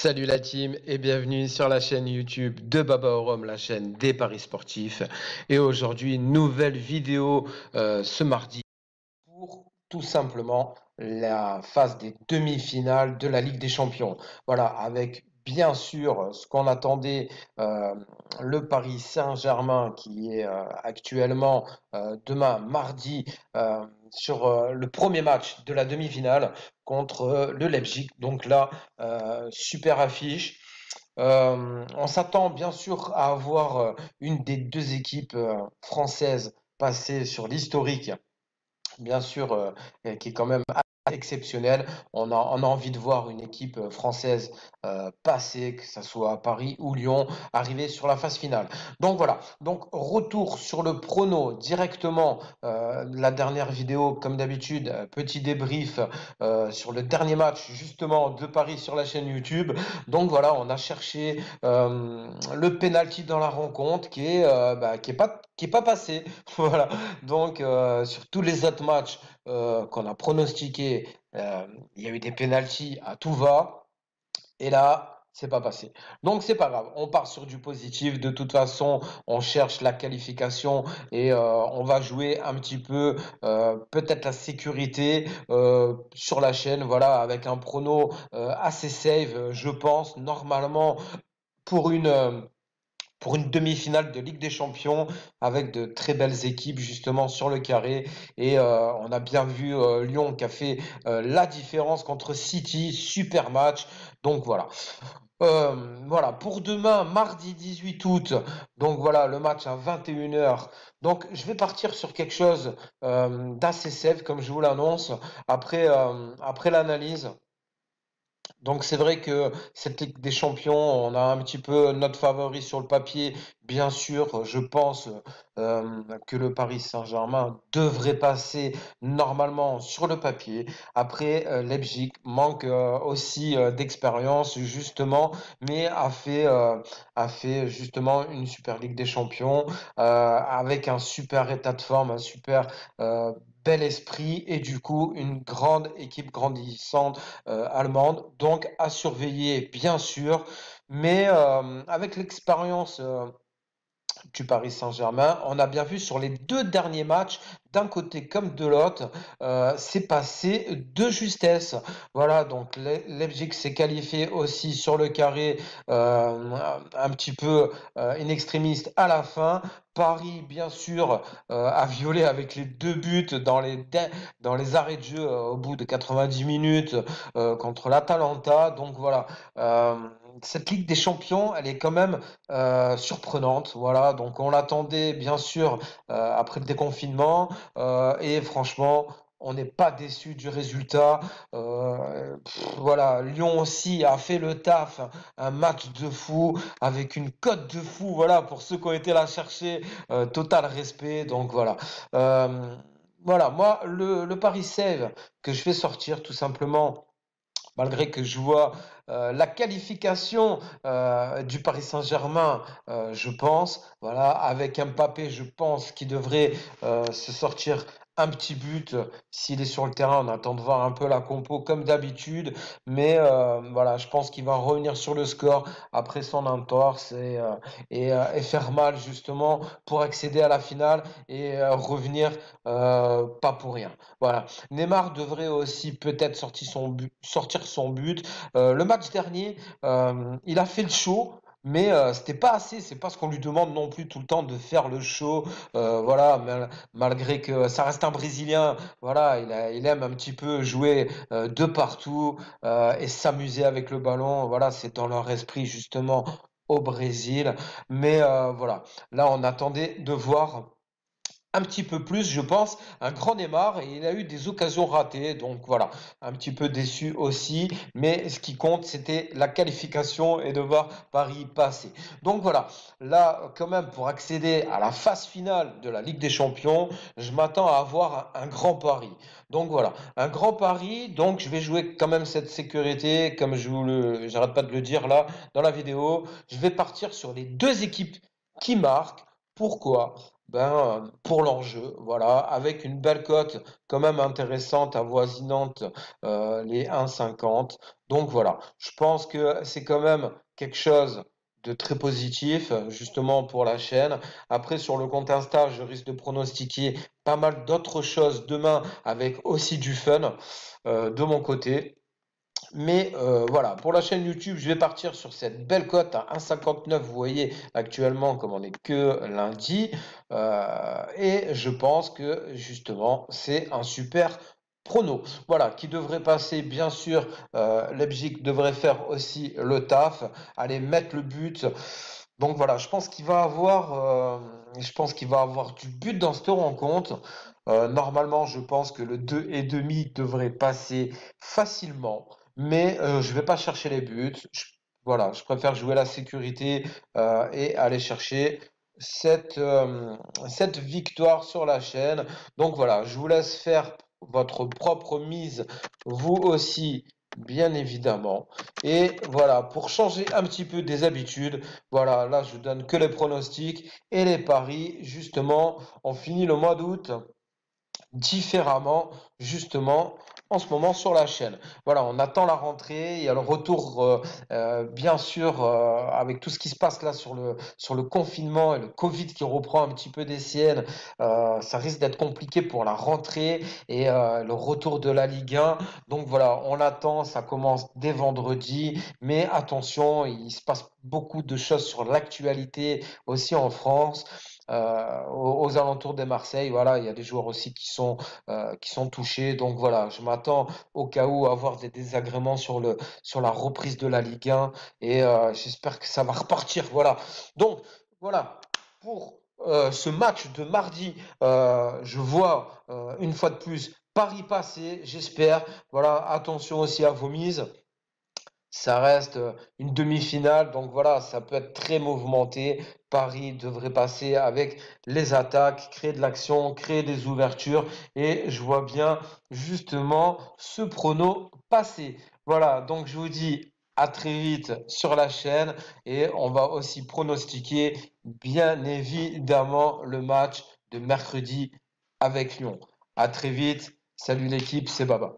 Salut la team et bienvenue sur la chaîne YouTube de Baba au Rhum, la chaîne des paris sportifs. Et aujourd'hui, nouvelle vidéo ce mardi pour tout simplement la phase des demi-finales de la Ligue des Champions. Voilà, avec bien sûr ce qu'on attendait, euh, le Paris Saint-Germain qui est actuellement demain mardi sur le premier match de la demi-finale contre le Leipzig. Donc là, super affiche. On s'attend bien sûr à avoir une des deux équipes françaises passer sur l'historique bien sûr, qui est quand même exceptionnel. On a envie de voir une équipe française passer, que ce soit à Paris ou Lyon, arriver sur la phase finale. Donc voilà, donc retour sur le prono directement, la dernière vidéo comme d'habitude, petit débrief sur le dernier match justement de Paris sur la chaîne YouTube. Donc voilà, on a cherché le penalty dans la rencontre qui est pas passé. Voilà. Donc, sur tous les autres matchs qu'on a pronostiqués, il y a eu des pénaltys à tout va. Et là, c'est pas passé. Donc, c'est pas grave. On part sur du positif. De toute façon, on cherche la qualification et on va jouer un petit peu, peut-être la sécurité sur la chaîne. Voilà, avec un prono assez safe, je pense, normalement, pour une. Pour une demi-finale de Ligue des Champions avec de très belles équipes justement sur le carré. Et on a bien vu Lyon qui a fait la différence contre City, super match. Donc voilà. Voilà, pour demain, mardi 18 août, donc voilà, le match à 21 h. Donc je vais partir sur quelque chose d'assez safe, comme je vous l'annonce, après l'analyse. Donc c'est vrai que cette Ligue des Champions, on a un petit peu notre favori sur le papier. Bien sûr, je pense que le Paris Saint-Germain devrait passer normalement sur le papier. Après, Leipzig manque aussi d'expérience justement, mais a fait justement une super Ligue des Champions avec un super état de forme, un super euh, bel esprit et du coup une grande équipe grandissante allemande, donc à surveiller bien sûr, mais avec l'expérience du Paris Saint-Germain, on a bien vu sur les deux derniers matchs, d'un côté comme de l'autre, c'est passé de justesse. Voilà, donc Leipzig s'est qualifié aussi sur le carré, un petit peu in extremis à la fin. Paris, bien sûr, a violé avec les deux buts dans les arrêts de jeu au bout de 90 minutes contre l'Atalanta. Donc voilà, euh, cette Ligue des Champions, elle est quand même surprenante. Voilà, donc on l'attendait bien sûr après le déconfinement et franchement, on n'est pas déçu du résultat. Voilà, Lyon aussi a fait le taf, un match de fou avec une cote de fou. Voilà, pour ceux qui ont été là chercher, total respect. Donc voilà. Euh, voilà, moi, le Paris Save que je fais sortir tout simplement malgré que je vois la qualification du Paris Saint-Germain, je pense, voilà, avec Mbappé, je pense qu'il devrait se sortir un petit but s'il est sur le terrain. On attend de voir un peu la compo comme d'habitude, mais voilà, je pense qu'il va revenir sur le score après son entorse et faire mal justement pour accéder à la finale et revenir pas pour rien. Voilà. Neymar devrait aussi peut-être sortir son but. Le match dernier, il a fait le show. Mais c'était pas assez, c'est pas ce qu'on lui demande non plus tout le temps de faire le show, voilà, malgré que ça reste un Brésilien, voilà, il aime un petit peu jouer de partout et s'amuser avec le ballon, voilà, c'est dans leur esprit justement au Brésil, mais voilà, là on attendait de voir un petit peu plus, je pense, un grand Neymar et il a eu des occasions ratées, donc voilà, un petit peu déçu aussi, mais ce qui compte, c'était la qualification et de voir Paris passer. Donc voilà, là, quand même, pour accéder à la phase finale de la Ligue des Champions, je m'attends à avoir un grand pari. Donc voilà, un grand pari, donc je vais jouer quand même cette sécurité, comme j'arrête pas de le dire là dans la vidéo, je vais partir sur les deux équipes qui marquent. Pourquoi? pour l'enjeu, voilà, avec une belle cote quand même intéressante, avoisinante les 1,50. Donc voilà, je pense que c'est quand même quelque chose de très positif, justement pour la chaîne. Après, sur le compte Insta, je risque de pronostiquer pas mal d'autres choses demain avec aussi du fun de mon côté. Mais voilà, pour la chaîne YouTube, je vais partir sur cette belle cote à 1,59. Vous voyez actuellement comme on n'est que lundi. Et je pense que justement, c'est un super prono. Voilà, qui devrait passer, bien sûr, Leipzig devrait faire aussi le taf, aller mettre le but. Donc voilà, je pense qu'il va avoir du but dans cette rencontre. Normalement, je pense que le 2,5 devrait passer facilement. Mais je vais pas chercher les buts. Voilà, je préfère jouer la sécurité et aller chercher cette, euh, cette victoire sur la chaîne. Donc voilà, je vous laisse faire votre propre mise, vous aussi, bien évidemment. Et voilà, pour changer un petit peu des habitudes, voilà, là je donne que les pronostics et les paris. Justement, on finit le mois d'août différemment, justement, en ce moment sur la chaîne. Voilà, on attend la rentrée, il y a le retour, bien sûr, avec tout ce qui se passe là sur le confinement et le Covid qui reprend un petit peu des siennes, ça risque d'être compliqué pour la rentrée et le retour de la Ligue 1. Donc voilà, on attend, ça commence dès vendredi, mais attention, il se passe beaucoup de choses sur l'actualité aussi en France. Aux alentours de Marseille, voilà, il y a des joueurs aussi qui sont touchés. Donc voilà, je m'attends au cas où à avoir des désagréments sur la reprise de la Ligue 1 et j'espère que ça va repartir. Voilà. Donc voilà, pour ce match de mardi, je vois une fois de plus Paris passer, j'espère. Voilà, attention aussi à vos mises. Ça reste une demi-finale, donc voilà, ça peut être très mouvementé. Paris devrait passer avec les attaques, créer de l'action, créer des ouvertures, et je vois bien justement ce prono passer. Voilà, donc je vous dis à très vite sur la chaîne, et on va aussi pronostiquer bien évidemment le match de mercredi avec Lyon. À très vite, salut l'équipe, c'est Baba.